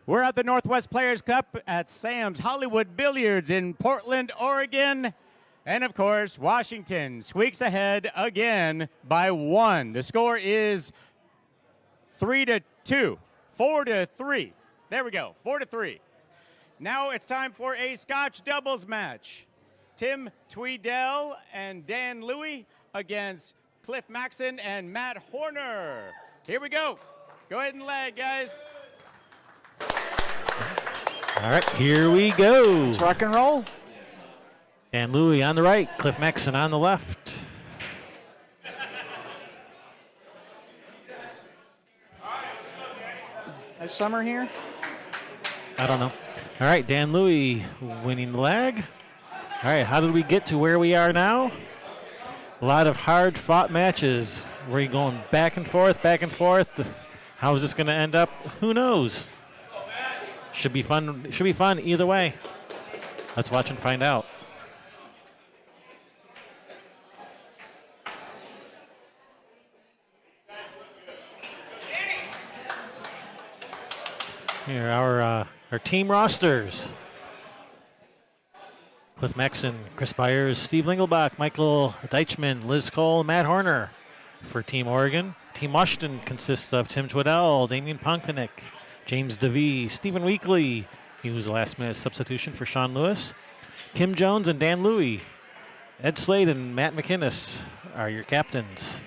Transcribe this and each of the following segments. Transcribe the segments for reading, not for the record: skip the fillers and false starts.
We're at the Northwest Players Cup at Sam's Hollywood Billiards in Portland, Oregon. And of course, Washington squeaks ahead again by 1. The score is 3-2, 4-3. There we go, 4-3. Now it's time for a Scotch doubles match. Tim Tweedell and Dan Louie against Cliff Maxson and Matt Horner. Here we go. Go ahead and lag, guys. All right, here we go. Let's rock and roll. Dan Louie on the right, Cliff Maxson on the left. Is Summer here? I don't know. All right, Dan Louie winning the lag. All right, how did we get to where we are now? A lot of hard-fought matches. We're going back and forth, back and forth. How is this going to end up? Who knows? Should be fun. Should be fun either way. Let's watch and find out. Here are our team rosters. Cliff Maxson, Chris Byers, Steve Lingelbach, Michael Deichman, Liz Cole, Matt Horner. For Team Oregon, Team Washington consists of Tim Tweedell, Damian Ponkonik, James DeVee, Stephen Weekly. He was a last-minute substitution for Sean Lewis. Kim Jones and Dan Louie. Ed Slade and Matt McInnes are your captains.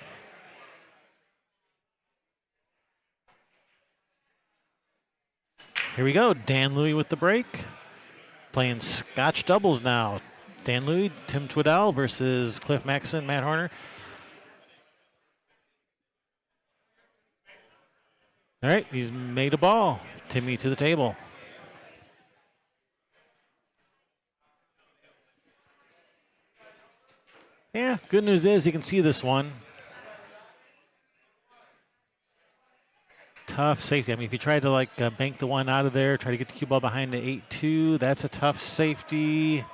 Here we go. Dan Louie with the break. Playing Scotch doubles now. Dan Louie, Tim Tweedell versus Cliff Maxson, Matt Horner. All right, he's made a ball. Timmy to the table. Yeah, good news is you can see this one. Tough safety. I mean, if you try to bank the one out of there, try to get the cue ball behind the 8-2, that's a tough safety.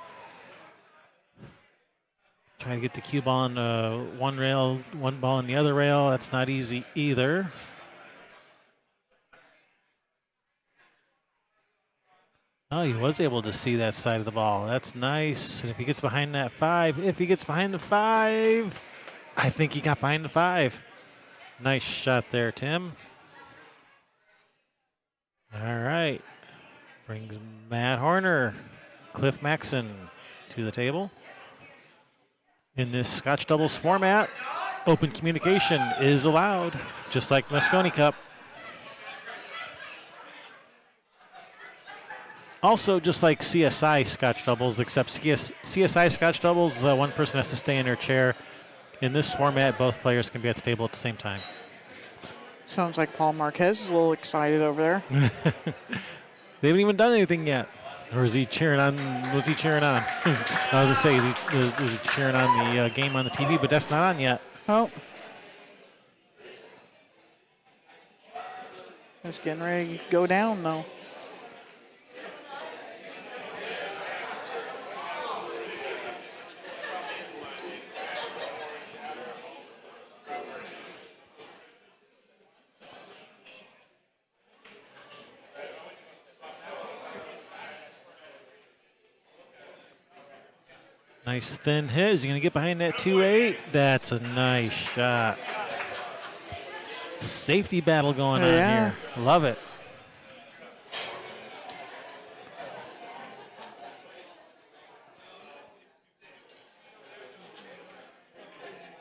Trying to get the cue ball on one rail, one ball on the other rail, that's not easy either. Oh, he was able to see that side of the ball. That's nice. And if he gets behind that 5, if he gets behind the 5, I think he got behind the 5. Nice shot there, Tim. All right. Brings Matt Horner, Cliff Maxson to the table. In this Scotch doubles format, open communication is allowed, just like Mosconi Cup. Also, just like CSI Scotch doubles, except CSI Scotch doubles, one person has to stay in their chair. In this format, both players can be at the table at the same time. Sounds like Paul Marquez is a little excited over there. They haven't even done anything yet. Or is he cheering on? What's he cheering on? I was going to say, is he cheering on the game on the TV? But that's not on yet. Oh. It's getting ready to go down, though. Nice thin hit. Is he going to get behind that 2-8? That's a nice shot. Safety battle going on here. Love it.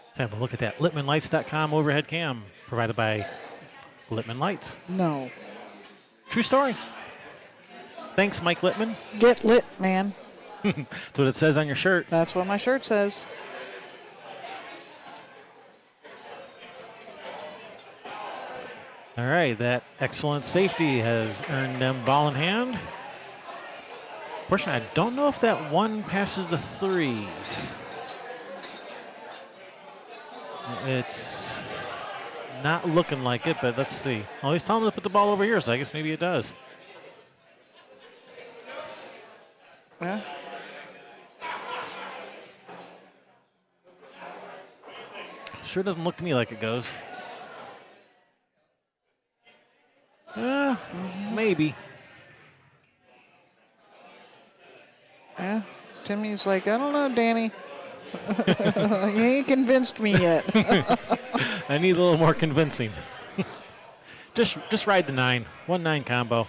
Let's have a look at that. LittmanLights.com overhead cam provided by Littman Lights. No. True story. Thanks, Mike Littman. Get lit, man. That's what it says on your shirt. That's what my shirt says. All right, that excellent safety has earned them ball in hand. Unfortunately, I don't know if that 1 passes the 3. It's not looking like it, but let's see. Oh, he's telling him to put the ball over here, so I guess maybe it does. Yeah. Sure doesn't look to me like it goes. Maybe. Timmy's like, I don't know, Danny. You ain't convinced me yet. I need a little more convincing. just ride the 9. 1-9 combo.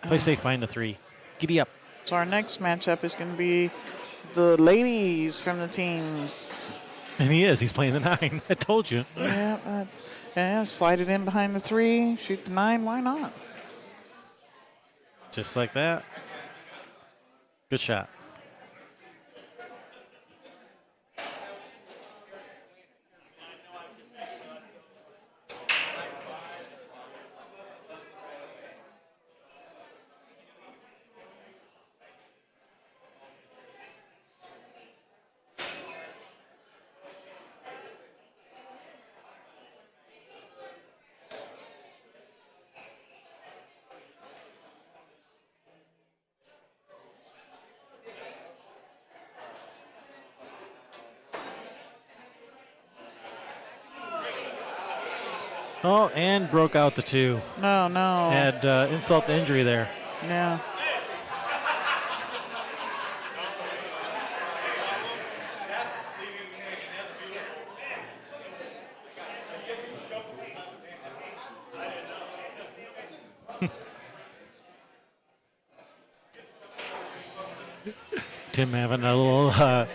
Play safe behind the 3. Giddy up. So our next matchup is going to be the ladies from the teams. And he is. He's playing the 9. I told you. Yeah, slide it in behind the 3, shoot the 9. Why not? Just like that. Good shot. Oh, and broke out the 2. No. Had insult to injury there. Yeah. Tim having a little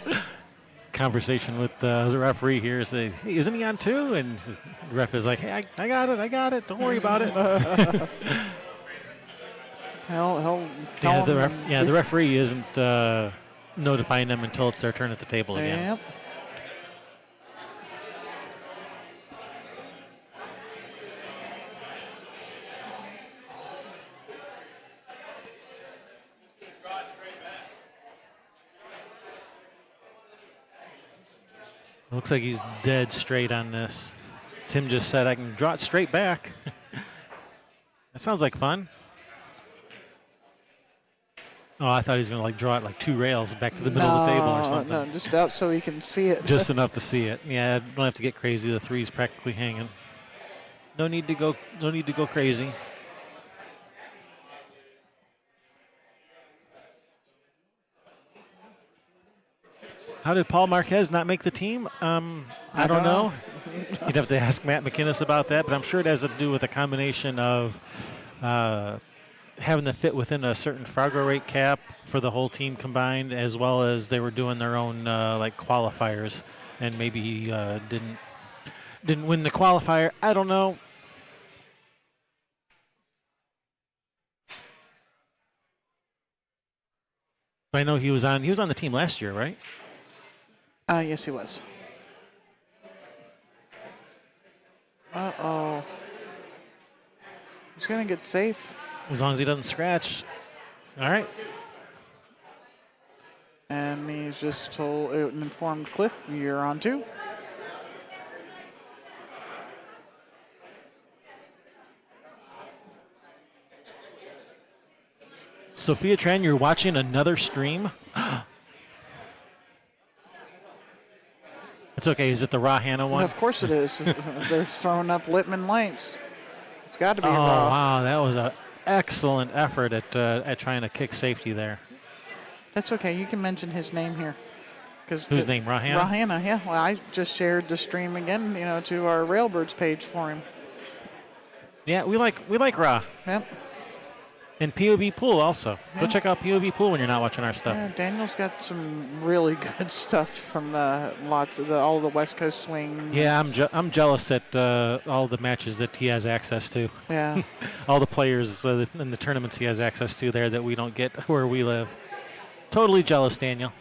conversation with the referee here. Say, hey, isn't he on 2? And the ref is like, hey, I got it. Don't worry about it. He'll tell the referee isn't notifying them until it's their turn at the table again. Yep. Looks like he's dead straight on this. Tim just said, I can draw it straight back. That sounds like fun. Oh, I thought he was going to like draw it like 2 rails back to the middle of the table or something. No, just out so he can see it. Just enough to see it. Yeah, don't have to get crazy. The 3's practically hanging. No need to go crazy. How did Paul Marquez not make the team? I don't know. You'd have to ask Matt McInnes about that, but I'm sure it has to do with a combination of having to fit within a certain Fargo rate cap for the whole team combined, as well as they were doing their own like qualifiers, and maybe he didn't win the qualifier. I don't know. But I know he was on the team last year, right? Yes, he was. Uh-oh. He's going to get safe. As long as he doesn't scratch. All right. And he's just informed Cliff, you're on 2. Sophia Tran, you're watching another stream? It's okay. Is it the Raw Hannah one? Of course it is. They're throwing up Littman lights. It's got to be Oh, Raw. wow. That was an excellent effort at trying to kick safety there. That's okay. You can mention his name here. Whose name? Raw Hannah? Raw Hannah, yeah. Well, I just shared the stream again, to our Railbirds page for him. Yeah, we like Raw. Yep. And POV Pool also. Yeah. Go check out POV Pool when you're not watching our stuff. Yeah, Daniel's got some really good stuff from all the West Coast swing. Yeah, I'm jealous at all the matches that he has access to. Yeah. All the players in the tournaments he has access to there that we don't get where we live. Totally jealous, Daniel.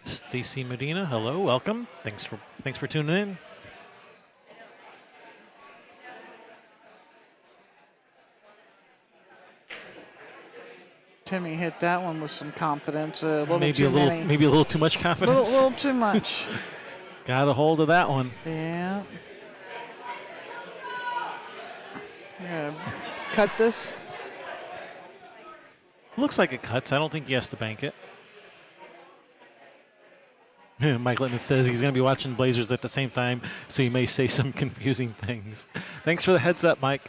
Stacy Medina, hello, welcome. Thanks for tuning in. Timmy hit that one with some confidence. Maybe a little too much confidence. A little too much. Got a hold of that one. Yeah. Cut this. Looks like it cuts. I don't think he has to bank it. Mike Littman says he's going to be watching Blazers at the same time, so he may say some confusing things. Thanks for the heads up, Mike.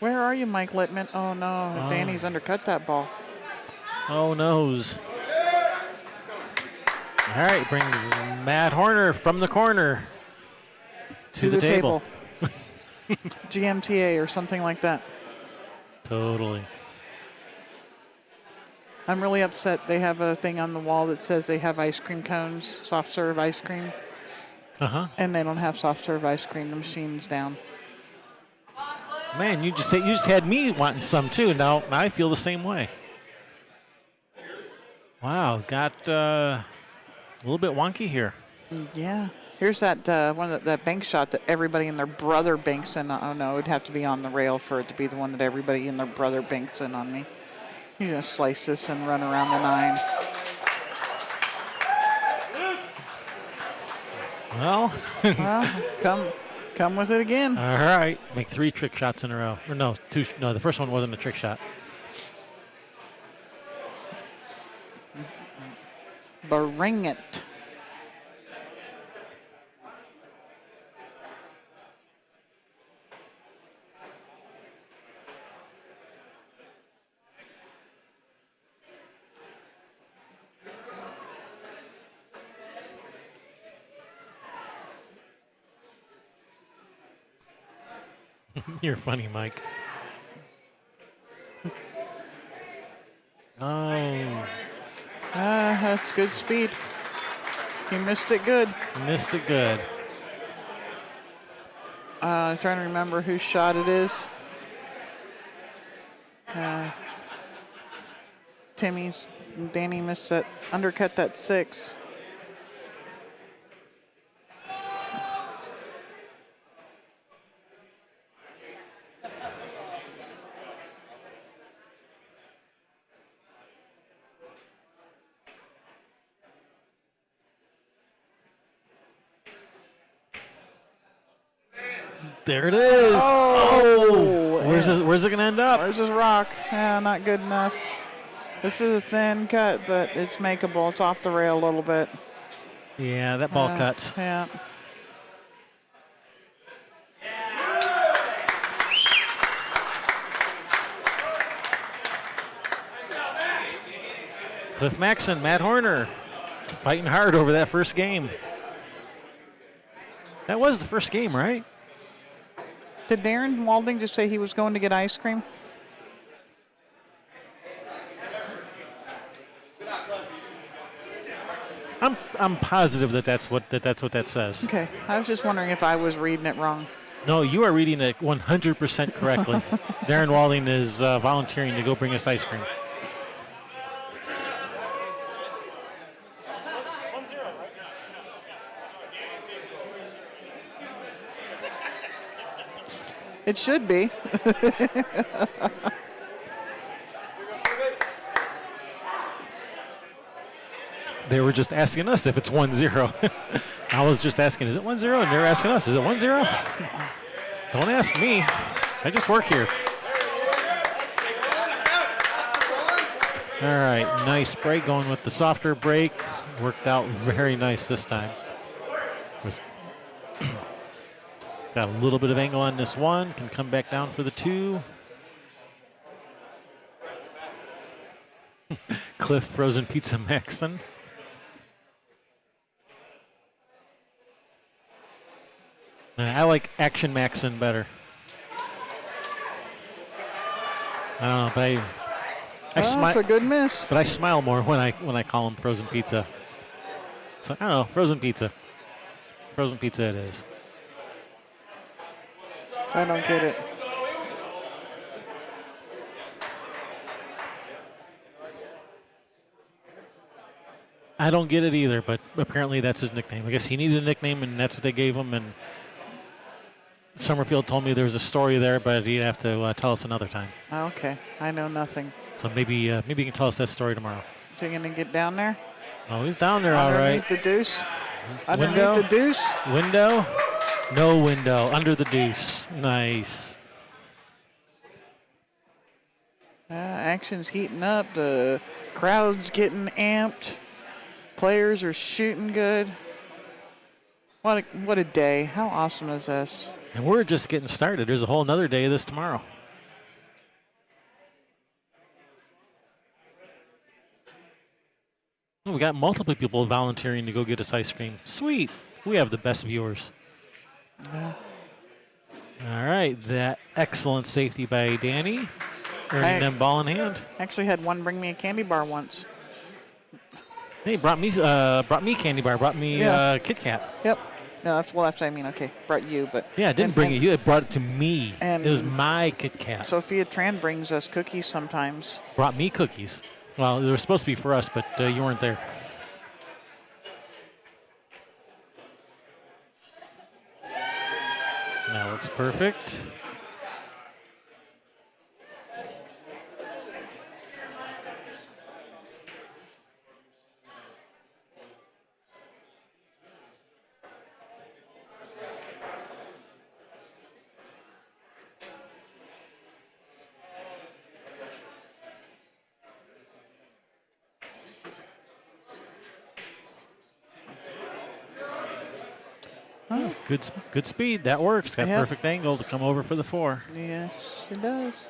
Where are you, Mike Littman? Oh, no. Danny's undercut that ball. Oh, noes. All right, brings Matt Horner from the corner to the table. GMTA or something like that. Totally. I'm really upset they have a thing on the wall that says they have ice cream cones, soft serve ice cream, and they don't have soft serve ice cream. The machine's down. Man, you just had me wanting some too. Now I feel the same way. Wow, got a little bit wonky here. Yeah. Here's that that bank shot that everybody and their brother banks in. Oh no, it'd have to be on the rail for it to be the one that everybody and their brother banks in on me. You're gonna slice this and run around the 9. Well, come with it again. All right, make 3 trick shots in a row. Or no, 2. No, the first one wasn't a trick shot. Bring it. You're funny, Mike. Oh. That's good speed. You missed it good. Missed it good. I'm trying to remember whose shot it is. Timmy's. Danny missed that. Undercut that 6. There it is. Oh. Where's it going to end up? Where's his rock? Not good enough. This is a thin cut, but it's makeable. It's off the rail a little bit. Yeah, that ball cuts. Yeah. Cliff Maxson, Matt Horner, fighting hard over that first game. That was the first game, right? Did Darren Walding just say he was going to get ice cream? I'm positive that's what that says. Okay, I was just wondering if I was reading it wrong. No, you are reading it 100% correctly. Darren Walding is volunteering to go bring us ice cream. It should be. They were just asking us if it's 1-0. I was just asking, is it 1-0? And they're asking us, is it 1-0? Don't ask me. I just work here. All right, nice break going with the softer break. Worked out very nice this time. Got a little bit of angle on this one. Can come back down for the 2. Cliff Frozen Pizza Maxson. I like Action Maxson better. I don't know, but I smile. That's a good miss. But I smile more when I call him Frozen Pizza. So I don't know, Frozen Pizza. Frozen Pizza it is. I don't get it. I don't get it either, but apparently that's his nickname. I guess he needed a nickname, and that's what they gave him. And Summerfield told me there was a story there, but he'd have to tell us another time. Okay, I know nothing. So maybe you can tell us that story tomorrow. Is he going to get down there? Oh, he's down there, all right. Underneath the deuce? Window? Underneath the deuce? Window? No window. Under the deuce. Nice. Action's heating up. The crowd's getting amped. Players are shooting good. What a day. How awesome is this? And we're just getting started. There's a whole nother day of this tomorrow. We got multiple people volunteering to go get us ice cream. Sweet. We have the best viewers. Yeah. All right. That excellent safety by Danny. Earning them ball in hand. Actually had one bring me a candy bar once. Hey, brought me candy bar. Brought me Kit Kat. Yep. No, that's what I mean. Okay, brought you, but yeah, it didn't bring it. You it brought it to me. And it was my Kit Kat. Sophia Tran brings us cookies sometimes. Brought me cookies. Well, they were supposed to be for us, but you weren't there. That looks perfect. Oh, good speed. That works. Got perfect angle to come over for the 4. Yes, it does.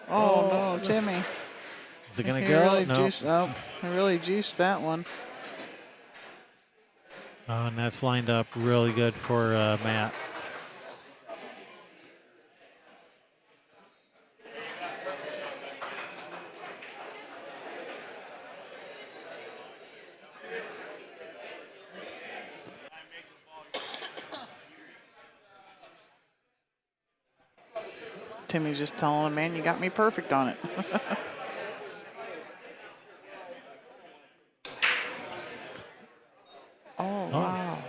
Oh, no, Timmy. Is it going to go? Really No. I really juiced that one. Oh, and that's lined up really good for Matt. Timmy's just telling him, man, you got me perfect on it. Oh, wow.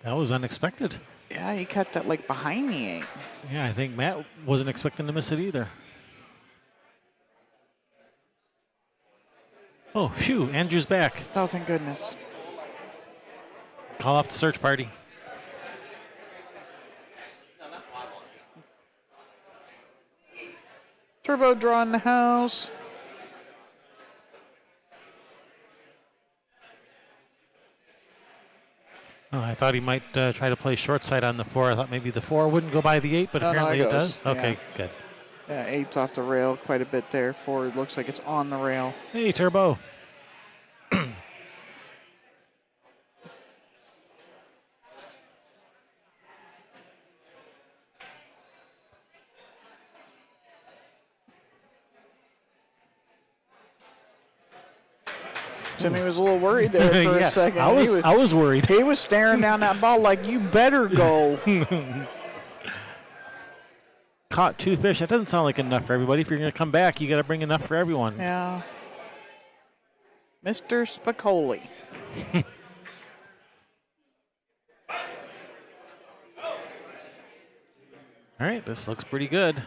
That was unexpected. Yeah, he cut that like behind the 8. Yeah, I think Matt wasn't expecting to miss it either. Oh, phew, Andrew's back. Oh, thank goodness. Call off the search party. Turbo draw in the house. Oh, I thought he might try to play short side on the 4. I thought maybe the 4 wouldn't go by the 8, but apparently it does. Okay, good. Yeah, 8's off the rail quite a bit there. 4 looks like it's on the rail. Hey, Turbo. Timmy was a little worried there for a second. I was worried. He was staring down that ball like, you better go. Caught 2 fish. That doesn't sound like enough for everybody. If you're going to come back, you got to bring enough for everyone. Yeah. Mr. Spicoli. All right, this looks pretty good.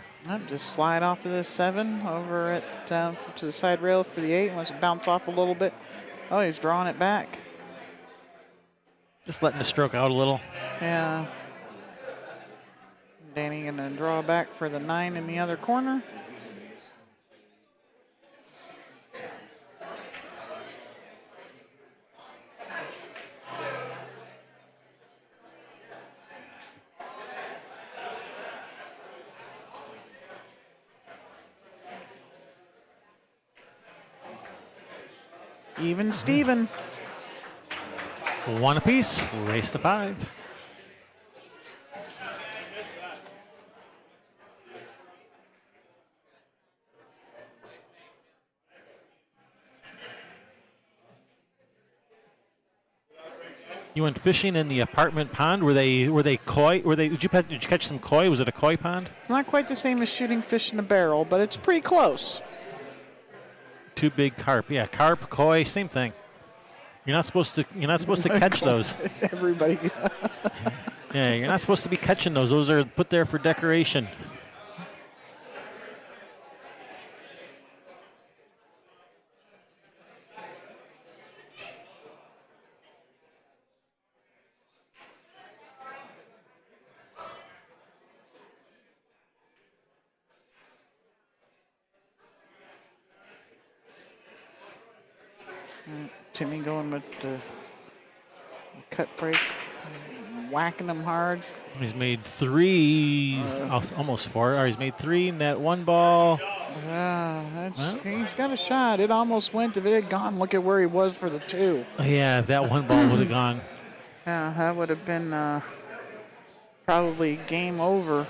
Just slide off of this 7 over it down to the side rail for the 8. Wants to bounce off a little bit. Oh, he's drawing it back. Just letting the stroke out a little. Yeah. Danny gonna draw back for the 9 in the other corner. Even Steven. 1 apiece. Race to 5. You went fishing in the apartment pond. Were they koi? Did you catch some koi? Was it a koi pond? Not quite the same as shooting fish in a barrel, but it's pretty close. 2 big carp. Yeah, carp, koi, same thing. You're not supposed to catch those. Everybody. Yeah, you're not supposed to be catching those. Those are put there for decoration. Timmy going with the cut break, whacking them hard. He's made 3, almost 4. Or he's made 3, net 1 ball. He's got a shot. It almost went. If it had gone, look at where he was for the 2. Yeah, if that 1 ball would have gone. Yeah, that would have been probably game over.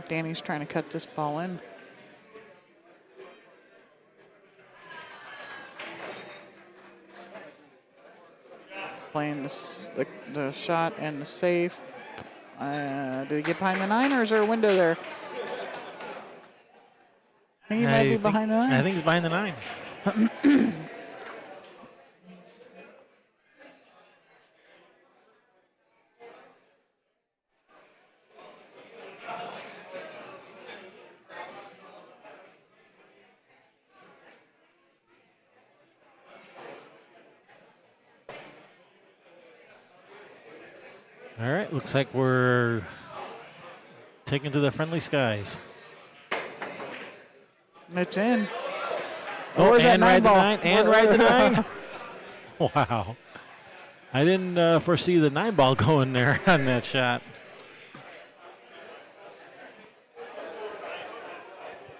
Danny's trying to cut this ball in. Playing the shot and the save. Did he get behind the 9, or is there a window there? I think he might be behind the 9. I think he's behind the 9. All right, looks like we're taking to the friendly skies. It's in. Oh, Where's that 9 ball? And ride the 9. Wow. I didn't foresee the 9 ball going there on that shot.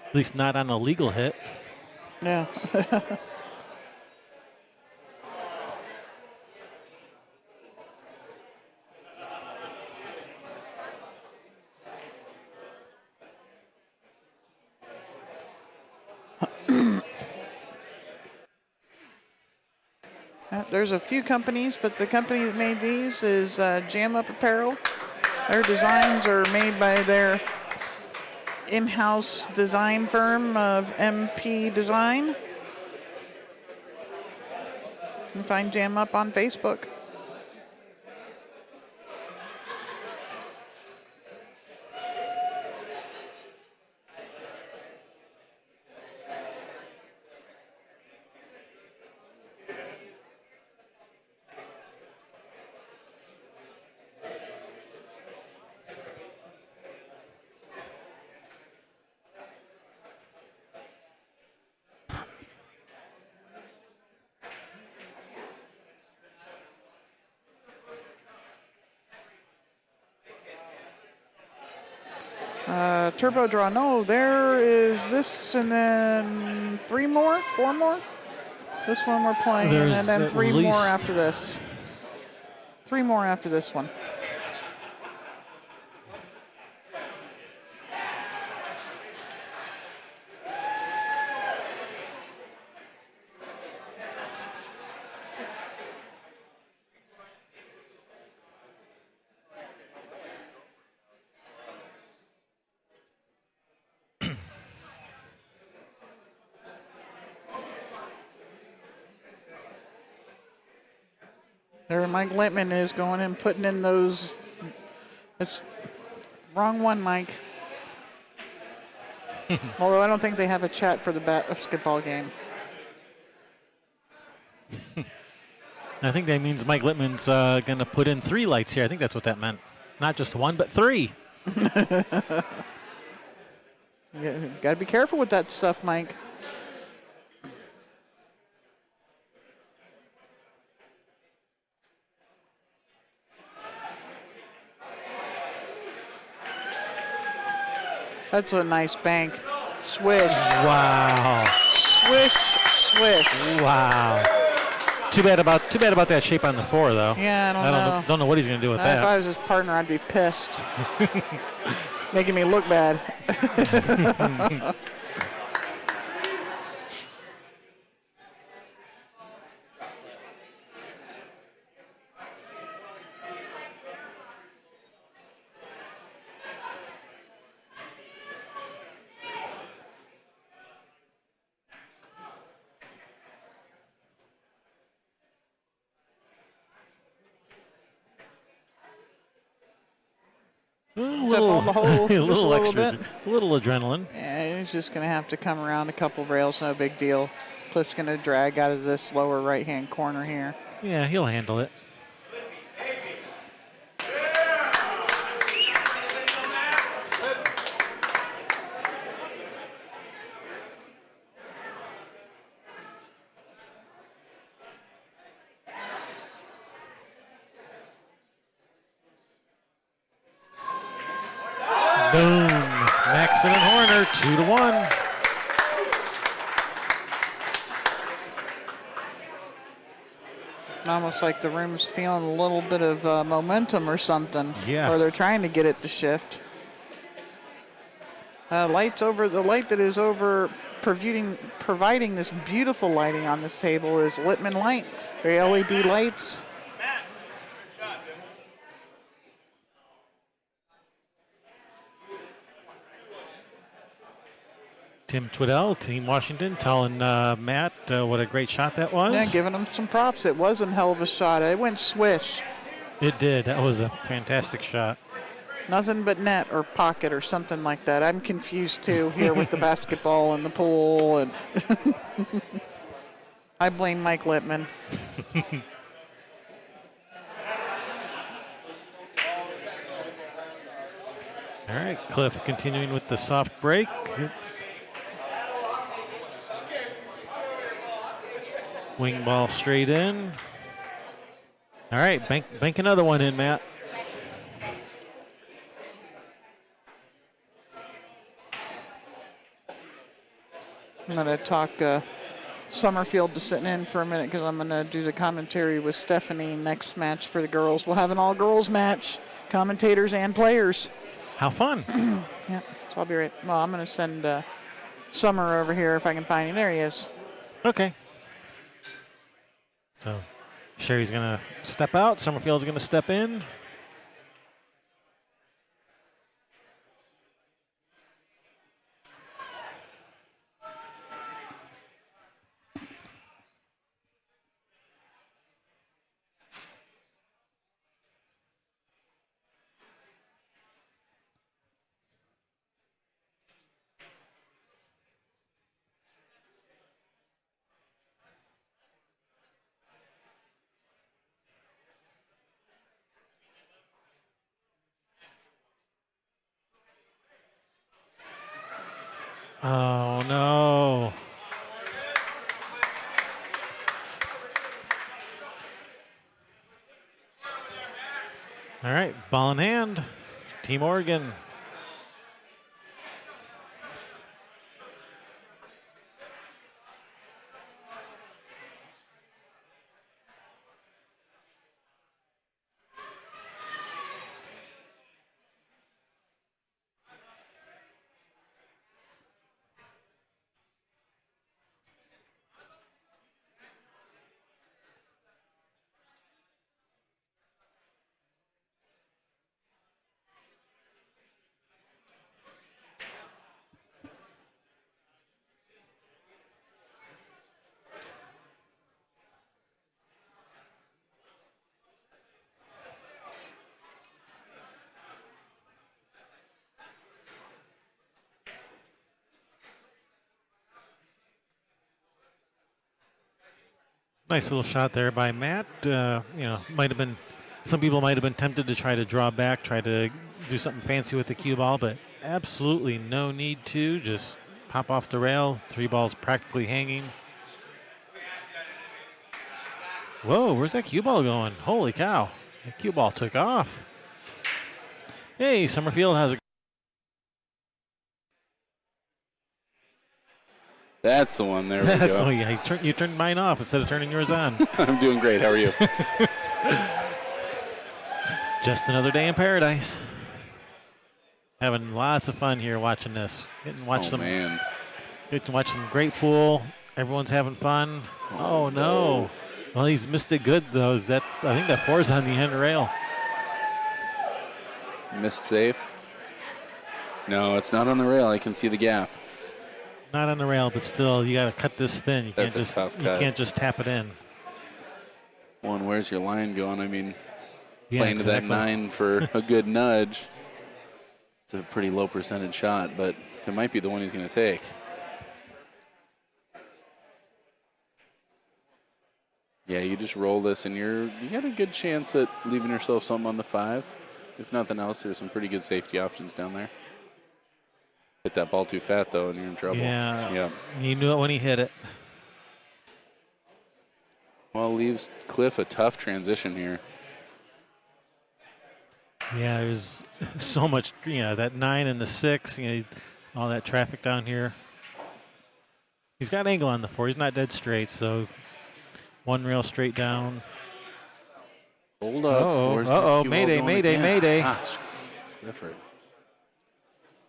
At least not on a legal hit. Yeah. There's a few companies, but the company that made these is Jam Up Apparel. Their designs are made by their in-house design firm of MP Design. You can find Jam Up on Facebook. Turbo draw. No, there is this, and then 3 more, 4 more. This one we're playing, and then 3 more after this. 3 more after this one. There, Mike Littman is going and putting in those. It's wrong one, Mike. Although I don't think they have a chat for the basketball game. I think that means Mike Littman's going to put in 3 lights here. I think that's what that meant. Not just 1, but 3. Yeah, got to be careful with that stuff, Mike. That's a nice bank. Swish. Wow. Swish, swish. Wow. Too bad about that shape on the 4, though. Yeah, I don't know what he's going to do with that. If I was his partner, I'd be pissed. Making me look bad. A little adrenaline. Yeah, he's just going to have to come around a couple rails, no big deal. Cliff's going to drag out of this lower right-hand corner here. Yeah, he'll handle it. Boom. Maxson and Horner, 2-1. Almost like the room's feeling a little bit of momentum or something. Yeah. Or they're trying to get it to shift. Lights over, the light that is over providing this beautiful lighting on this table is Littman Light. They're LED lights. Tim Tweedell, Team Washington, telling Matt what a great shot that was. Yeah, giving him some props. It was a hell of a shot. It went swish. It did. That was a fantastic shot. Nothing but net or pocket or something like that. I'm confused too here with the basketball and the pool. And I blame Mike Littman. All right, Cliff continuing with the soft break. Wing ball straight in. All right, bank another one in, Matt. I'm going to talk Summerfield to sitting in for a minute because I'm going to do the commentary with Stephanie next match for the girls. We'll have an all-girls match, commentators and players. How fun. Yeah, so I'll be right. Well, I'm going to send Summer over here if I can find him. There he is. Okay. So Sherry's going to step out. Summerfield's going to step in. Oh, no. All right, ball in hand. Team Oregon. Nice little shot there by Matt. Might have been, some people might have been tempted to try to draw back, try to do something fancy with the cue ball, but absolutely no need to. Just pop off the rail. 3 balls practically hanging. Whoa, where's that cue ball going? Holy cow. The cue ball took off. Hey, Summerfield has a. That's the one. There we go. Oh, yeah. You turned mine off instead of turning yours on. I'm doing great. How are you? Just another day in paradise. Having lots of fun here watching this. Getting to watch some great pool. Everyone's having fun. Oh no. Well, he's missed it good though. I think that 4's on the end rail. Missed safe. No, it's not on the rail. I can see the gap. Not on the rail, but still, you got to cut this thin. You That's can't a just tough you cut. can't just tap it in. Well, and where's your line going? I mean, Yeah, playing exactly. to that 9 for a good nudge. It's a pretty low percentage shot, but it might be the one he's going to take. Yeah, you just roll this, and you got a good chance at leaving yourself something on the 5. If nothing else, there's some pretty good safety options down there. Hit that ball too fat, though, and you're in trouble. Yeah. He knew it when he hit it. Well, leaves Cliff a tough transition here. Yeah, there's so much, that 9 and the 6, all that traffic down here. He's got angle on the 4. He's not dead straight, so one rail straight down. Hold up. Uh-oh, mayday, mayday, again? mayday. Gosh, Clifford.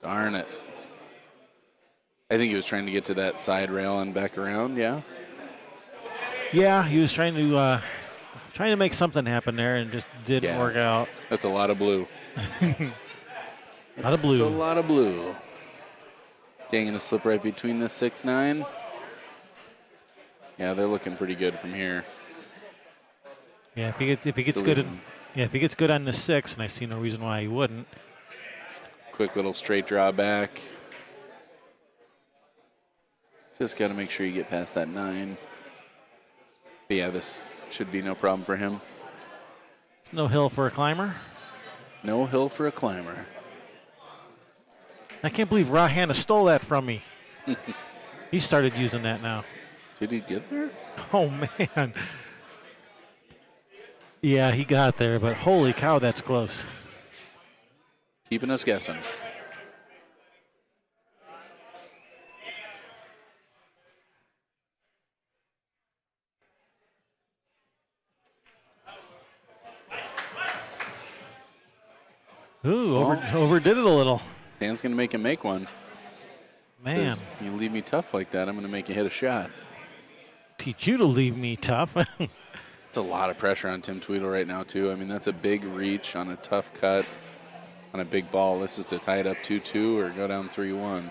Darn it. I think he was trying to get to that side rail and back around, yeah? Yeah, he was trying to make something happen there and just didn't work out. That's a lot of blue. A lot of blue. That's a lot of blue. Dang, gonna slip right between the 6-9. Yeah, they're looking pretty good from here. Yeah, if he gets good on the 6, and I see no reason why he wouldn't. Quick little straight draw back. Just got to make sure you get past that 9. But yeah, this should be no problem for him. It's no hill for a climber. No hill for a climber. I can't believe Rahana stole that from me. He started using that now. Did he get there? Oh, man. Yeah, he got there, but holy cow, that's close. Keeping us guessing. Ooh, overdid it a little. Dan's going to make him make one. Man. Says, you leave me tough like that, I'm going to make you hit a shot. Teach you to leave me tough. It's a lot of pressure on Tim Tweedell right now, too. I mean, that's a big reach on a tough cut on a big ball. This is to tie it up 2-2 or go down 3-1.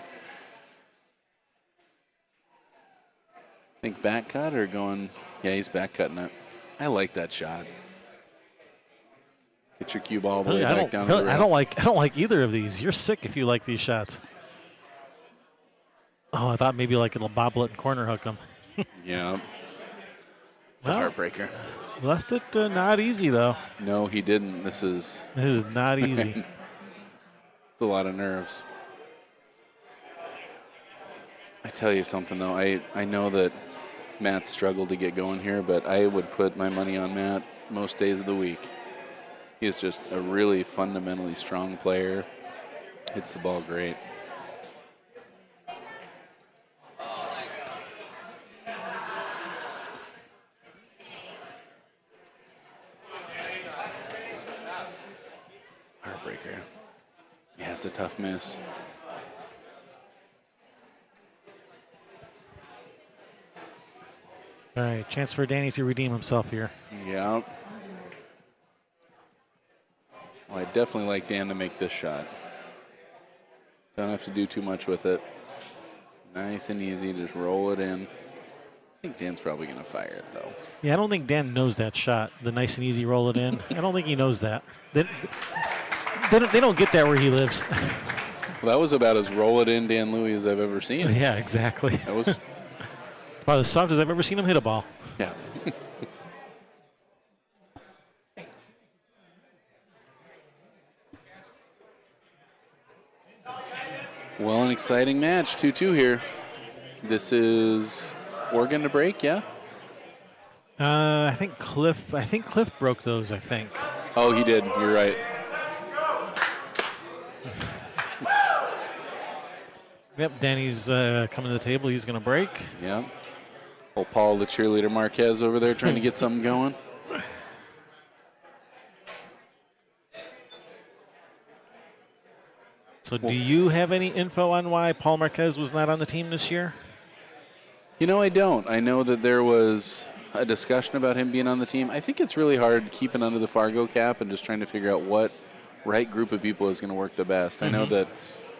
Think back cut or going? Yeah, he's back cutting it. I like that shot. Get your cue ball all the way back down to the rail. I don't like either of these. You're sick if you like these shots. Oh, I thought maybe like it'll bobble it and corner hook them. Yeah. It's a heartbreaker. Left it not easy, though. No, he didn't. This is not easy. It's a lot of nerves. I tell you something, though. I know that Matt struggled to get going here, but I would put my money on Matt most days of the week. He is just a really fundamentally strong player. Hits the ball great. Heartbreaker. Yeah, it's a tough miss. All right, chance for Danny to redeem himself here. Yeah. Well, I definitely like Dan to make this shot. Don't have to do too much with it. Nice and easy, just roll it in. I think Dan's probably going to fire it, though. Yeah, I don't think Dan knows that shot, the nice and easy roll it in. I don't think he knows that. They don't get that where he lives. Well, that was about as roll it in Dan Louie as I've ever seen. Yeah, exactly. That was about as soft as I've ever seen him hit a ball. Yeah. Well, an exciting match, 2-2 here. This is Oregon to break, yeah? I think Cliff broke those, I think. Oh, he did. You're right. Yep, Danny's coming to the table. He's going to break. Yeah. Old Paul, the cheerleader Marquez over there trying to get something going. So do you have any info on why Paul Marquez was not on the team this year? You know, I don't. I know that there was a discussion about him being on the team. I think it's really hard keeping under the Fargo cap and just trying to figure out what right group of people is going to work the best. Mm-hmm. I know that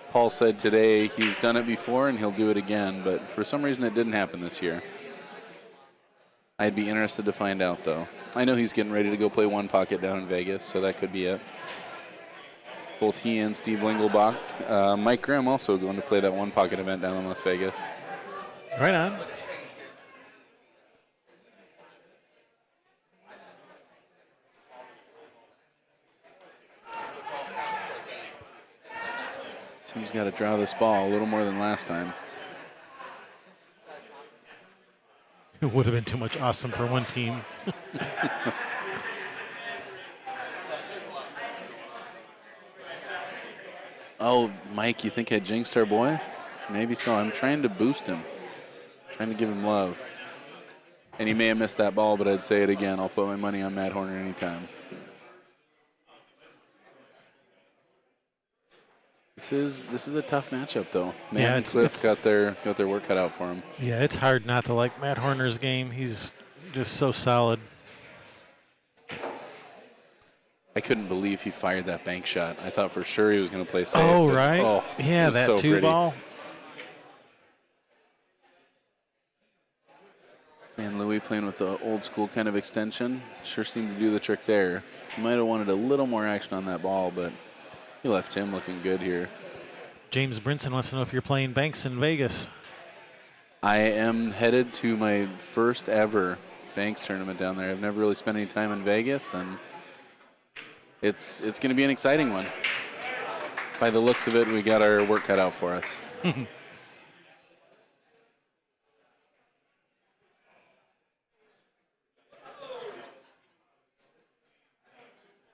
Paul said today he's done it before and he'll do it again, but for some reason it didn't happen this year. I'd be interested to find out, though. I know he's getting ready to go play one pocket down in Vegas, so that could be it. Both he and Steve Lingelbach. Mike Grimm also going to play that one pocket event down in Las Vegas. Right on. Tim's got to draw this ball a little more than last time. It would have been too much awesome for one team. Oh, Mike, you think I jinxed our boy? Maybe so. I'm trying to boost him. Trying to give him love. And he may have missed that ball, but I'd say it again. I'll put my money on Matt Horner anytime. This is a tough matchup, though. Matt and Cliff got their work cut out for him. Yeah, it's hard not to like Matt Horner's game. He's just so solid. I couldn't believe he fired that bank shot. I thought for sure he was going to play safe. Oh, right. Oh, yeah, that so 2-ball. And Louie playing with the old school kind of extension. Sure seemed to do the trick there. He might have wanted a little more action on that ball, but he left him looking good here. James Brinson wants to know if you're playing banks in Vegas. I am headed to my first ever banks tournament down there. I've never really spent any time in Vegas, and it's going to be an exciting one. By the looks of it, we got our work cut out for us.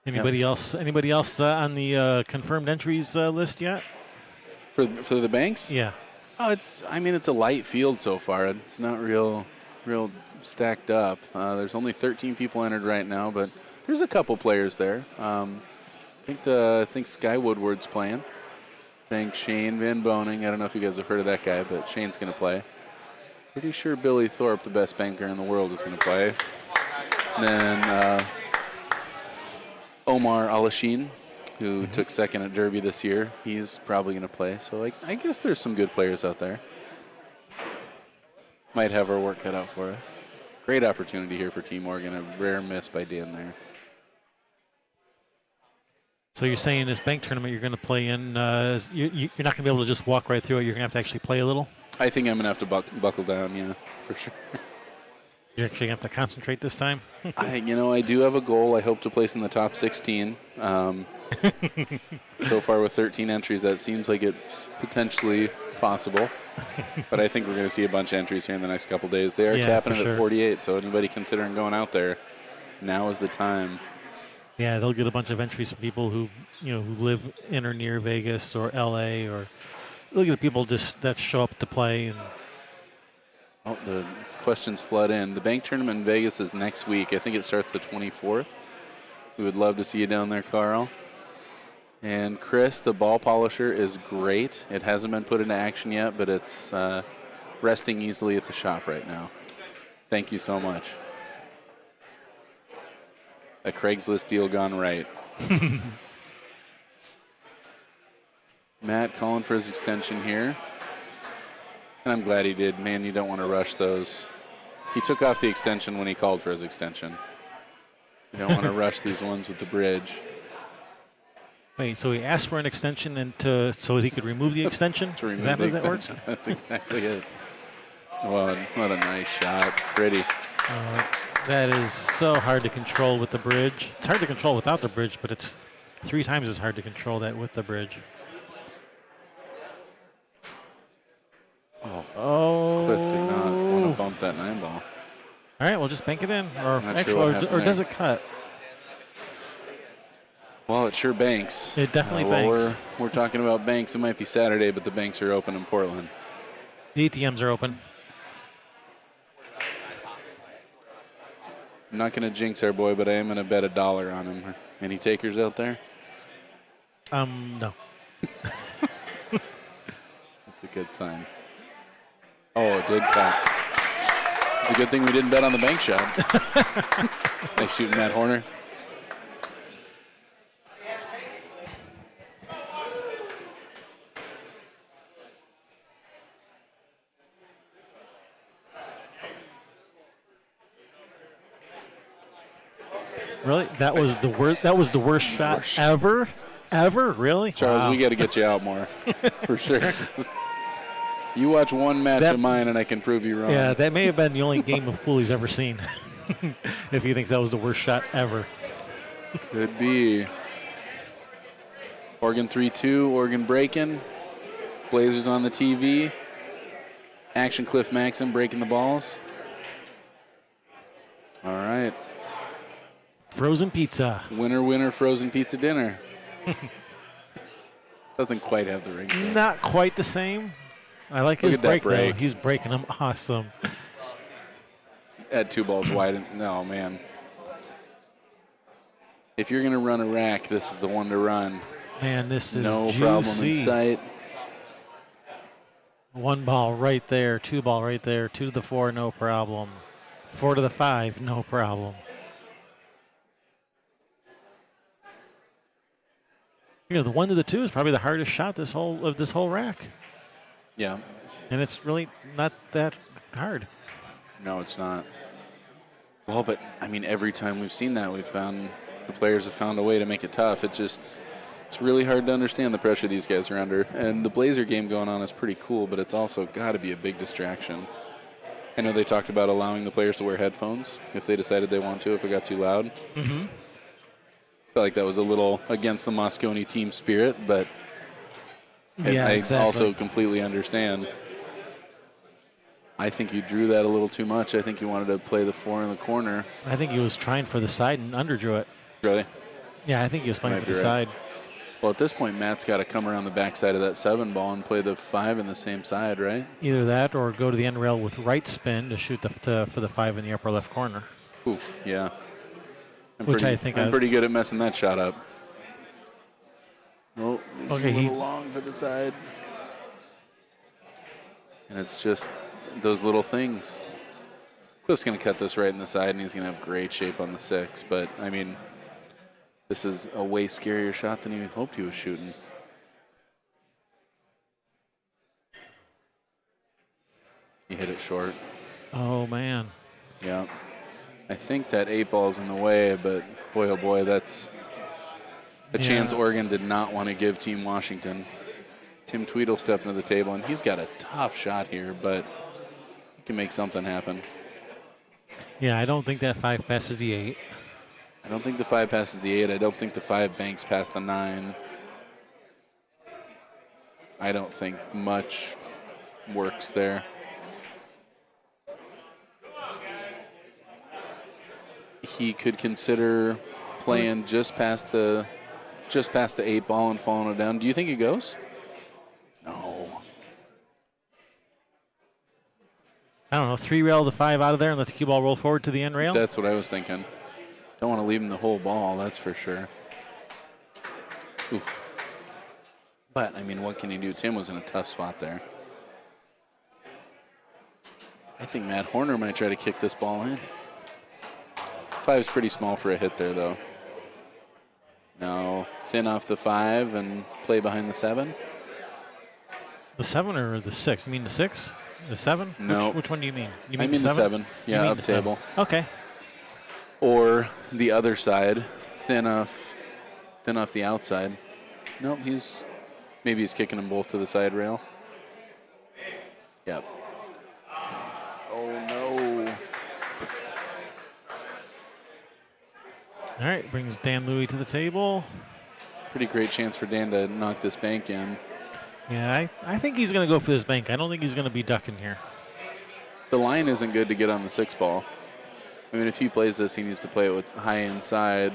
Anybody else? Anybody else on the confirmed entries list yet? For the banks? Yeah. Oh, it's a light field so far. It's not real stacked up. There's only 13 people entered right now, but there's a couple players there. I think Sky Woodward's playing. I think Shane Van Boning. I don't know if you guys have heard of that guy, but Shane's going to play. Pretty sure Billy Thorpe, the best banker in the world, is going to play. And then Omar Alashin, who took second at Derby this year, he's probably going to play. So I guess there's some good players out there. Might have our work cut out for us. Great opportunity here for Team Oregon. A rare miss by Dan there. So you're saying this bank tournament you're going to play in, you're not going to be able to just walk right through it. You're going to have to actually play a little? I think I'm going to have to buckle down, yeah, for sure. You're actually going to have to concentrate this time? I do have a goal. I hope to place in the top 16. So far with 13 entries, that seems like it's potentially possible. But I think we're going to see a bunch of entries here in the next couple days. They are capping it at 48, so anybody considering going out there, now is the time. Yeah, they'll get a bunch of entries from people who live in or near Vegas or LA, or they'll get people just that show up to play. And the questions flood in. The bank tournament in Vegas is next week. I think it starts the 24th. We would love to see you down there, Carl. And Chris, the ball polisher is great. It hasn't been put into action yet, but it's resting easily at the shop right now. Thank you so much. A Craigslist deal gone right. Matt calling for his extension here. And I'm glad he did. Man, you don't want to rush those. He took off the extension when he called for his extension. You don't want to rush these ones with the bridge. Wait, so he asked for an extension so he could remove the extension? To remove Is that the how that works? extension. That's exactly it. What a nice shot. Pretty. That is so hard to control with the bridge. It's hard to control without the bridge, but it's 3 times as hard to control that with the bridge. Oh. Cliff did not want to bump that 9-ball. All right, well, just bank it in. Or does it cut? Well, it sure banks. It definitely banks. We're talking about banks. It might be Saturday, but the banks are open in Portland. The ATMs are open. I'm not going to jinx our boy, but I am going to bet $1 on him. Any takers out there? No. That's a good sign. Oh, it did cut. It's a good thing we didn't bet on the bank shot. Nice shooting, Matt Horner. Really? That was the worst shot ever? Ever? Really? Charles, wow. we got to get you out more, for sure. You watch one match of mine, and I can prove you wrong. Yeah, that may have been the only game of pool he's ever seen. If he thinks that was the worst shot ever. Could be. Oregon 3-2, Oregon breaking. Blazers on the TV. Action Cliff Maxson breaking the balls. All right. Frozen pizza. Winner, winner, frozen pizza dinner. Doesn't quite have the ring. Though. Not quite the same. I like Look his at that break, though. break. He's breaking them awesome. At 2 balls wide. No, man. If you're going to run a rack, this is the one to run. Man, this is No juicy. problem in sight. 1 ball right there, 2 ball right there, 2 to the 4, no problem. 4 to the 5, no problem. You know, the 1 to the 2 is probably the hardest shot this whole rack, Yeah. and it's really not that hard. No, it's not. Well, but, I mean, every time we've seen that, the players have found a way to make it tough. It's really hard to understand the pressure these guys are under. And the Blazer game going on is pretty cool, but it's also got to be a big distraction. I know they talked about allowing the players to wear headphones if they decided they want to, if it got too loud. Mm-hmm. I felt like that was a little against the Mosconi team spirit, but Yeah, I exactly. also completely understand. I think you drew that a little too much. I think you wanted to play the 4 in the corner. I think he was trying for the side and underdrew it. Really? Yeah, I think he was playing Might for the be right. side. Well, at this point, Matt's got to come around the backside of that 7 ball and play the 5 in the same side, right? Either that or go to the end rail with right spin to shoot for the 5 in the upper left corner. Ooh, yeah. I'm pretty good at messing that shot up. Oh, he's Okay, a little long for the side. And it's just those little things. Cliff's going to cut this right in the side, and he's going to have great shape on the 6. But, I mean, this is a way scarier shot than he hoped he was shooting. He hit it short. Oh, man. Yeah. I think that 8 ball's in the way, but boy, oh boy, that's a chance Oregon did not want to give Team Washington. Tim Tweedell stepped into the table, and he's got a tough shot here, but he can make something happen. Yeah, I don't think that 5 passes the 8. I don't think the 5 passes the 8. I don't think the 5 banks past the 9. I don't think much works there. He could consider playing just past the 8 ball and falling it down. Do you think he goes? No. I don't know, 3 rail the 5 out of there and let the cue ball roll forward to the end rail? That's what I was thinking. Don't want to leave him the whole ball, that's for sure. Oof. But, I mean, what can he do? Tim was in a tough spot there. I think Matt Horner might try to kick this ball in. 5's pretty small for a hit there, though. No, thin off the 5 and play behind the 7. The 7 or the 6? You mean the 6? The 7? No. Which one do you mean? You I mean the 7. Yeah, up table. Okay. Or the other side, thin off the outside. Nope, maybe he's kicking them both to the side rail. Yep. Oh no. All right, brings Dan Louie to the table. Pretty great chance for Dan to knock this bank in. Yeah, I think he's going to go for this bank. I don't think he's going to be ducking here. The line isn't good to get on the 6 ball. I mean, if he plays this, he needs to play it with high inside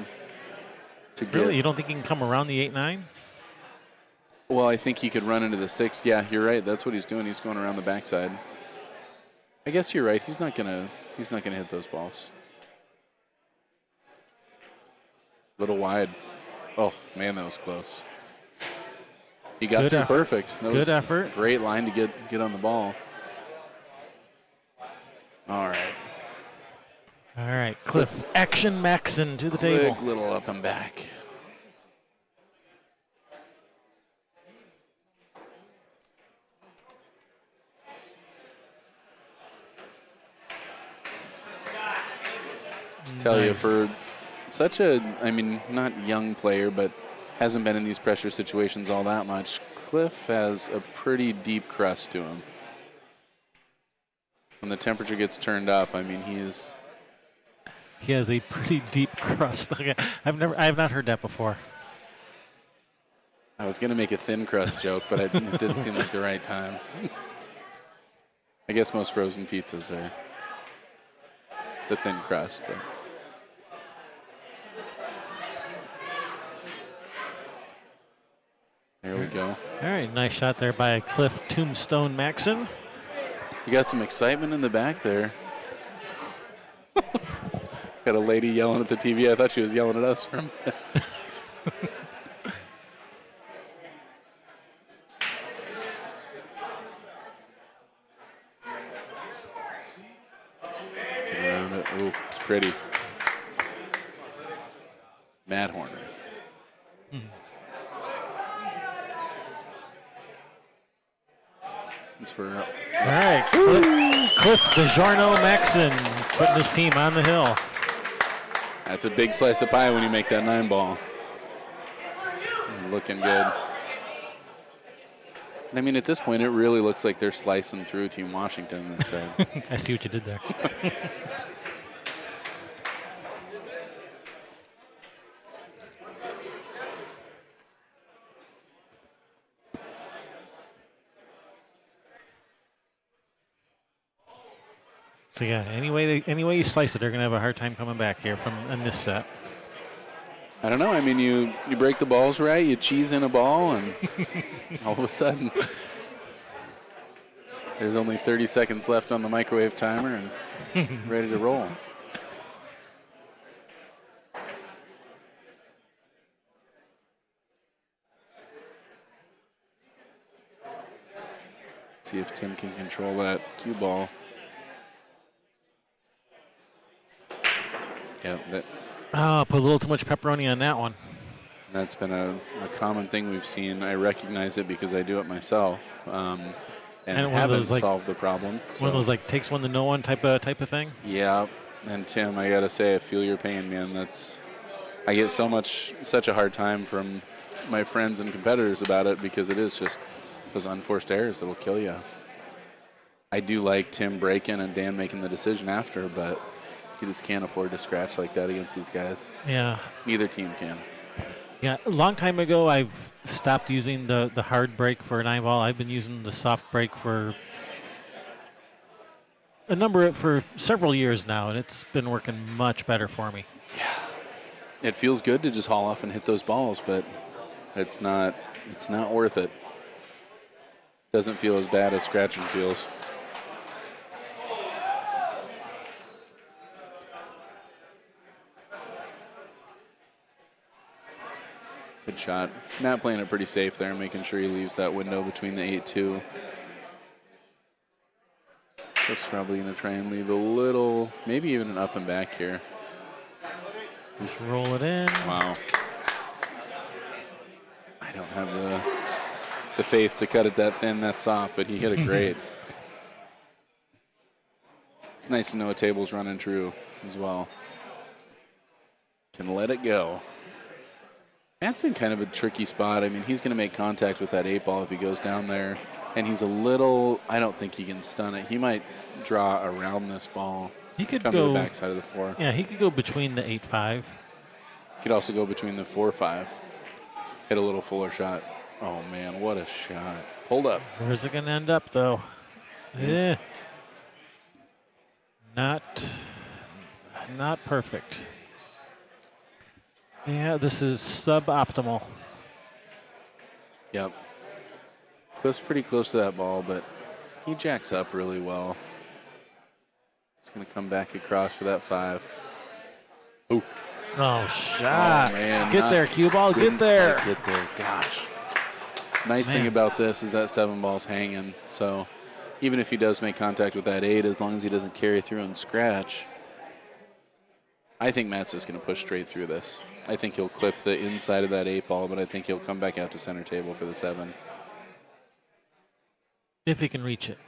to get. Really? You don't think he can come around the 8-9? Well, I think he could run into the 6. Yeah, you're right. That's what he's doing. He's going around the backside. I guess you're right. He's not gonna hit those balls. Little wide. Oh man, that was close. He got through perfect. That was good effort. Great line to get on the ball. All right. All right, Cliff. Action Maxson to the table. Quick little up and back. Tell you, for such a, I mean, not young player, but hasn't been in these pressure situations all that much, Cliff has a pretty deep crust to him. When the temperature gets turned up, I mean, He has a pretty deep crust. Okay. I have not heard that before. I was going to make a thin crust joke, but it didn't seem like the right time. I guess most frozen pizzas are the thin crust, but. There we go. All right, nice shot there by Cliff Tombstone Maxson. You got some excitement in the back there. Got a lady yelling at the TV. I thought she was yelling at us for a minute. Get around it. Ooh, it's pretty. Matt Horner. For all right, Cliff DiGiorno Maxson putting his team on the hill. That's a big slice of pie when you make that 9-ball. Looking good. I mean, at this point, it really looks like they're slicing through Team Washington instead. I see what you did there. So yeah, any way you slice it, they're gonna have a hard time coming back here in this set. I don't know. I mean, you break the balls right, you cheese in a ball, and all of a sudden, there's only 30 seconds left on the microwave timer and ready to roll. See if Tim can control that cue ball. Yep, Put a little too much pepperoni on that one. that's been a common thing we've seen. I recognize it because I do it myself, and haven't solved the problem. One of those like takes one to know one type of thing. Yeah, and Tim, I gotta say, I feel your pain, man. I get such a hard time from my friends and competitors about it because it is just those unforced errors that'll kill you. I do like Tim breaking and Dan making the decision after, but you just can't afford to scratch like that against these guys. Yeah. Neither team can. Yeah, a long time ago, I've stopped using the hard break for a 9-ball. I've been using the soft break for several years now, and it's been working much better for me. Yeah. It feels good to just haul off and hit those balls, but it's not worth it. Doesn't feel as bad as scratching feels. Good shot. Matt playing it pretty safe there, making sure he leaves that window between the 8-2. Just probably going to try and leave a little, maybe even an up and back here. Just roll it in. Wow. I don't have the faith to cut it that thin, that soft, but he hit it great. It's nice to know a table's running true as well. Can let it go. Matt's in kind of a tricky spot. I mean, he's going to make contact with that 8-ball if he goes down there. And he's I don't think he can stun it. He might draw around this ball. He could come go to the backside of the 4. Yeah, he could go between the 8-5. He could also go between the 4-5. Hit a little fuller shot. Oh, man, what a shot. Hold up. Where's it going to end up, though? Yeah. Not perfect. Yeah, this is suboptimal. Yep. Cliff's pretty close to that ball, but he jacks up really well. He's going to come back across for that 5. Ooh. Oh, shot. Oh, man. Get there, cue ball. Get there. Get there. Gosh. Nice thing about this is that 7-ball's hanging. So even if he does make contact with that 8, as long as he doesn't carry through and scratch, I think Matt's just going to push straight through this. I think he'll clip the inside of that 8-ball, but I think he'll come back out to center table for the 7. If he can reach it.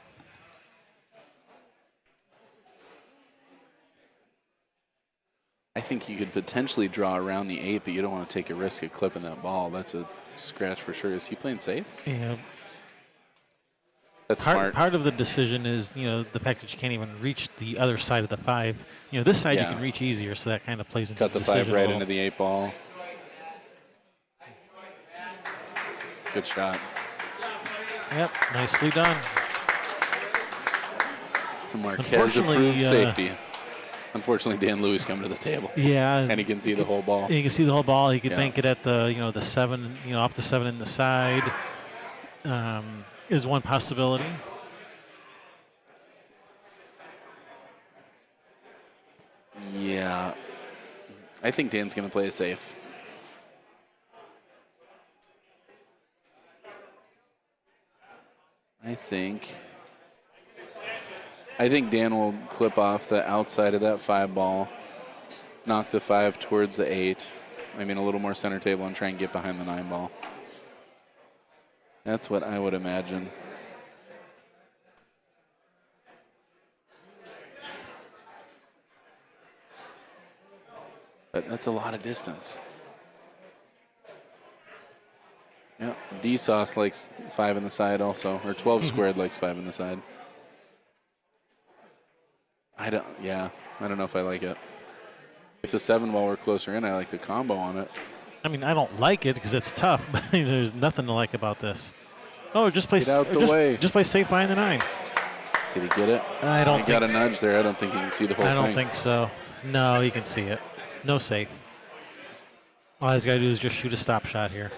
I think you could potentially draw around the 8, but you don't want to take a risk of clipping that ball. That's a scratch for sure. Is he playing safe? Yeah. That's smart. Part of the decision is, the fact that you can't even reach the other side of the 5. This side you can reach easier, so that kind of plays into Cut the the 5 decision right into the 8-ball. Good shot. Yep, nicely done. Some Marquez-approved safety. Unfortunately, Dan Louie's coming to the table. Yeah. And he can see the whole ball. He can see the whole ball. He could Yeah. bank it at the, the 7, up to 7 in the side is one possibility. Yeah. I think Dan's going to play it safe. I think Dan will clip off the outside of that 5 ball, knock the 5 towards the 8. I mean, a little more center table and try and get behind the 9 ball. That's what I would imagine. But that's a lot of distance. Yeah, D-Sauce likes 5 in the side also, or 12 squared likes 5 in the side. I don't know if I like it. If the 7 ball were closer in, I like the combo on it. I mean, I don't like it because it's tough, but there's nothing to like about this. Oh, just play Get out the way. Just play safe behind the 9. Did he get it? I don't He think got a nudge there. I don't think he can see the whole thing. I don't think so. No, he can see it. No safe. All he's got to do is just shoot a stop shot here.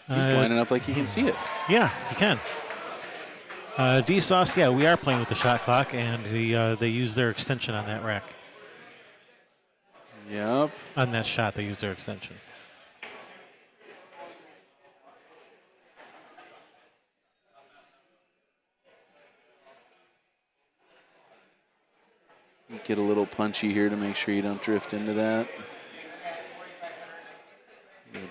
He's lining up like he can see it. Yeah, he can. D-Sauce, yeah, we are playing with the shot clock, and they use their extension on that rack. Yep. On that shot, they use their extension. Get a little punchy here to make sure you don't drift into that.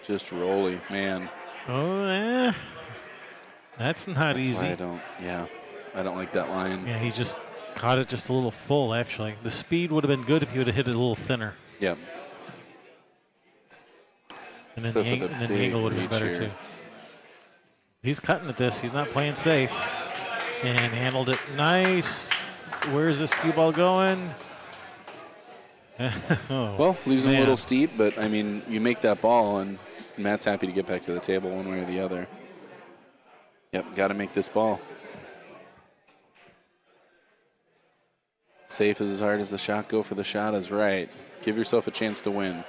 Just rolly, man. Oh, yeah. That's not That's easy. why I don't like that line. Yeah, he just caught it just a little full, actually. The speed would have been good if he would have hit it a little thinner. Yep. And then, Go the, for the and then the big angle would have been reach better, here. too. He's cutting at this. He's not playing safe. And handled it nice. Where's this cue ball going? Oh, Well, leaves him a man. little steep, but, I mean, you make that ball, and Matt's happy to get back to the table one way or the other. Yep, got to make this ball. Safe is as hard as the shot. Go for the shot is right. Give yourself a chance to win.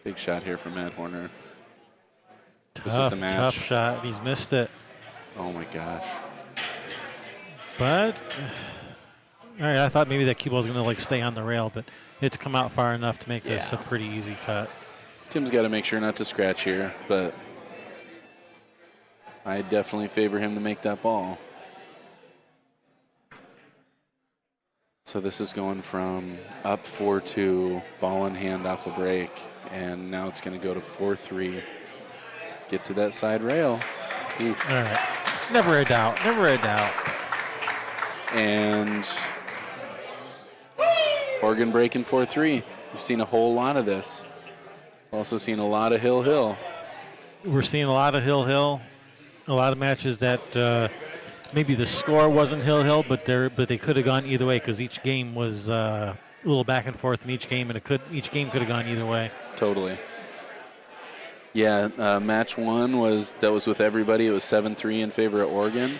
Big shot here from Matt Horner. This is the match. Tough shot. He's missed it. Oh, my gosh. But, all right, I thought maybe that cue ball was going to stay on the rail, but it's come out far enough to make this a pretty easy cut. Tim's got to make sure not to scratch here, but I definitely favor him to make that ball. So this is going from up 4-2, ball in hand off the break, and now it's going to go to 4-3. Get to that side rail. Oof. All right. Never a doubt. Never a doubt. And Oregon breaking 4-3. We've seen a whole lot of this. Also seen a lot of hill-hill. We're seeing a lot of hill-hill. A lot of matches that maybe the score wasn't hill-hill, but they could have gone either way because each game was a little back and forth in each game, and each game could have gone either way. Totally. Yeah, match 1 was with everybody. It was 7-3 in favor of Oregon.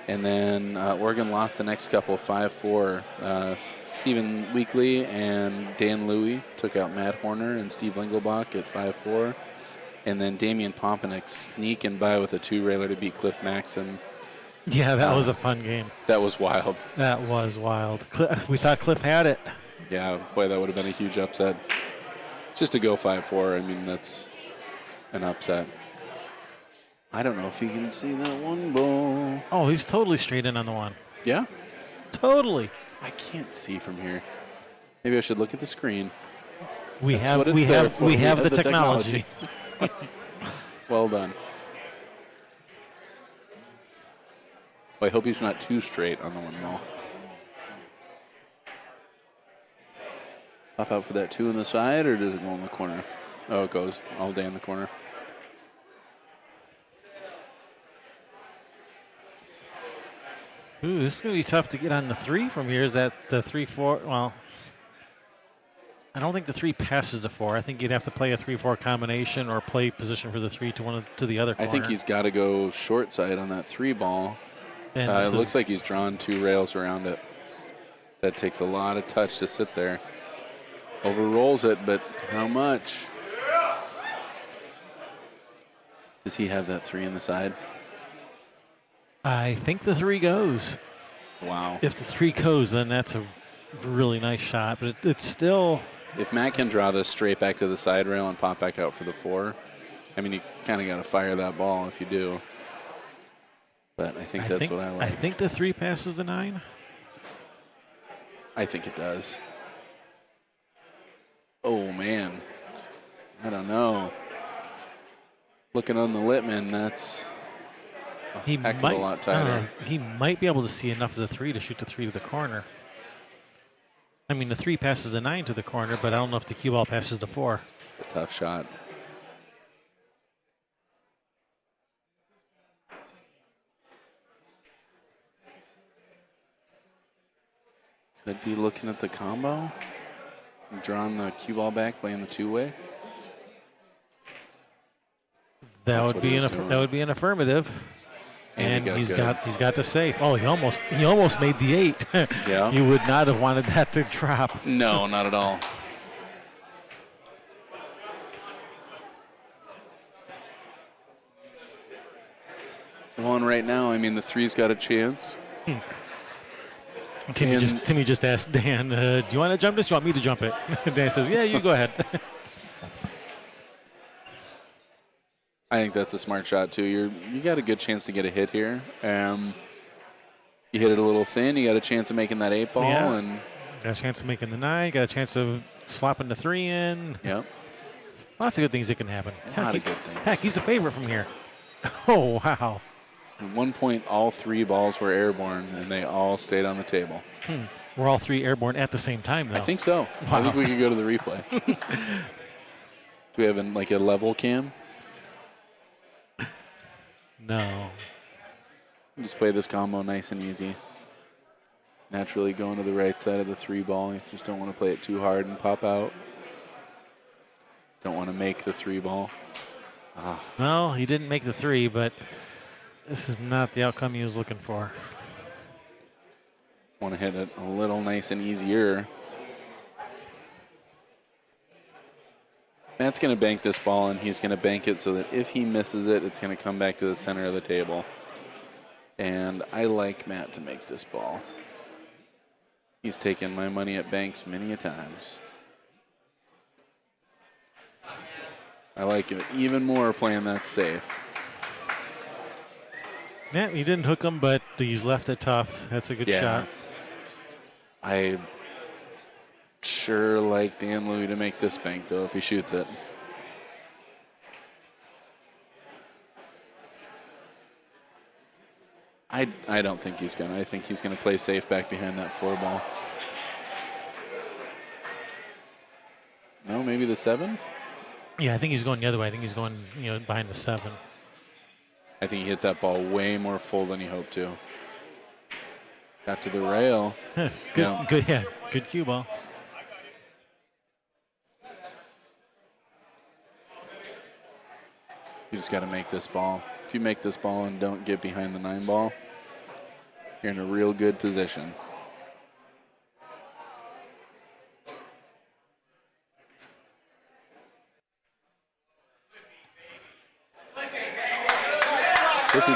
And then Oregon lost the next couple, 5-4. Stephen Weekly and Dan Louie took out Matt Horner and Steve Lingelbach at 5-4. And then Damian Pompinek sneaking by with a 2-railer to beat Cliff Maxson. Yeah, that was a fun game. That was wild. That was wild. We thought Cliff had it. Yeah, boy, that would have been a huge upset. Just to go 5-4, I mean, that's an upset. I don't know if he can see that one ball. Oh, he's totally straight in on the one. Yeah? Totally. I can't see from here. Maybe I should look at the screen. We That's have what it's we there have for. we have the technology. Well done. Well, I hope he's not too straight on the one ball. Pop out for that 2 in the side, or does it go in the corner? Oh, it goes all day in the corner. Ooh, this is going to be tough to get on the 3 from here. Is that the 3-4? Well, I don't think the 3 passes the 4. I think you'd have to play a 3-4 combination or play position for the 3 to the other corner. I think he's got to go short side on that 3 ball. And It looks like he's drawn 2 rails around it. That takes a lot of touch to sit there. Overrolls it, but how much? Does he have that 3 in the side? I think the 3 goes. Wow. If the 3 goes, then that's a really nice shot. But it's still. If Matt can draw this straight back to the side rail and pop back out for the 4, I mean, you kind of got to fire that ball if you do. But I think that's what I like. I think the 3 passes the 9. I think it does. Oh, man. I don't know. Looking on the Littman, that's a heck of a lot tighter. He might be able to see enough of the 3 to shoot the 3 to the corner. I mean, the 3 passes the 9 to the corner, but I don't know if the cue ball passes the 4. A tough shot. Could be looking at the combo. Drawing the cue ball back, playing the 2-way. That That's would be an affirmative. And he's got the safe. Oh, he almost made the 8. Yeah. You would not have wanted that to drop. No, not at all. Well, and right now, I mean, the 3's got a chance. Timmy just asked Dan, do you want to jump this? Do you want me to jump it? Dan says, yeah, you go ahead. I think that's a smart shot too. You got a good chance to get a hit here. You hit it a little thin. You got a chance of making that 8 ball, and got a chance of making the 9. Got a chance of slopping the 3 in. Yep. Lots of good things that can happen. A lot of good things. Heck, he's a favorite from here. Oh wow. At one point, all 3 balls were airborne, and they all stayed on the table. We're all 3 airborne at the same time, though. I think so. Wow. I think we could go to the replay. Do we have a level cam? No. Just play this combo nice and easy. Naturally going to the right side of the 3 ball. You just don't want to play it too hard and pop out. Don't want to make the 3 ball. No, he didn't make the 3, but this is not the outcome he was looking for. Want to hit it a little nice and easier. Matt's going to bank this ball, and he's going to bank it so that if he misses it, it's going to come back to the center of the table. And I like Matt to make this ball. He's taken my money at banks many a times. I like it even more playing that safe. Yeah, he didn't hook him, but he's left it tough. That's a good shot. I sure like Dan Louie to make this bank, though, if he shoots it. I don't think he's going to. I think he's going to play safe back behind that 4 ball. No, maybe the 7? Yeah, I think he's going the other way. I think he's going, behind the 7. I think he hit that ball way more full than he hoped to. Got to the rail. Good cue ball. You just got to make this ball. If you make this ball and don't get behind the 9 ball, you're in a real good position.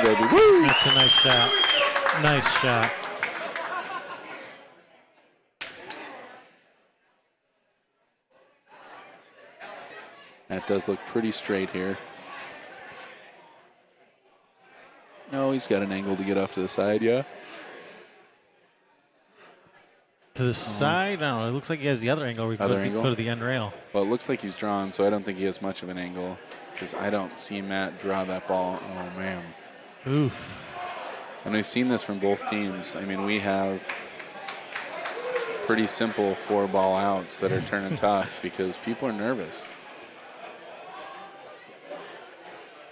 Baby. Woo! That's a nice shot. Nice shot. That does look pretty straight here. No, he's got an angle to get off to the side, yeah. To the side? No, it looks like he has the other angle. Go to the end rail. Well, it looks like he's drawn, so I don't think he has much of an angle because I don't see Matt draw that ball. Oh, man. Oof. And we've seen this from both teams. I mean, we have pretty simple 4 ball outs that are turning tough because people are nervous.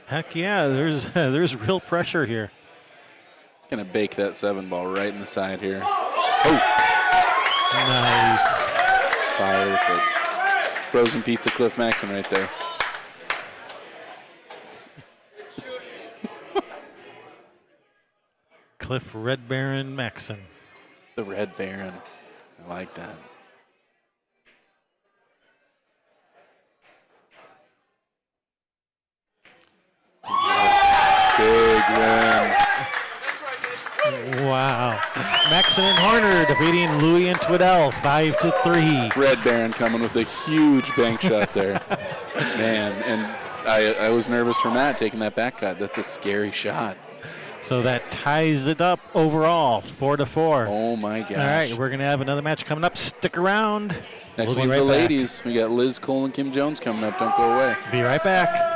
Heck yeah, there's real pressure here. He's going to bake that 7 ball right in the side here. Nice. Fires it. frozen pizza Cliff Maxson right there. Cliff Red Baron Maxson. The Red Baron. I like that. Big win. Wow. Maxson and Horner defeating Louie and Tweedell 5-3. Red Baron coming with a huge bank shot there. Man, and I was nervous for Matt taking that back cut. That's a scary shot. So that ties it up overall, 4-4. Oh my gosh. All right, we're going to have another match coming up. Stick around. Next We'll be one's right the back. ladies. We got Liz Cole and Kim Jones coming up. Don't go away. Be right back.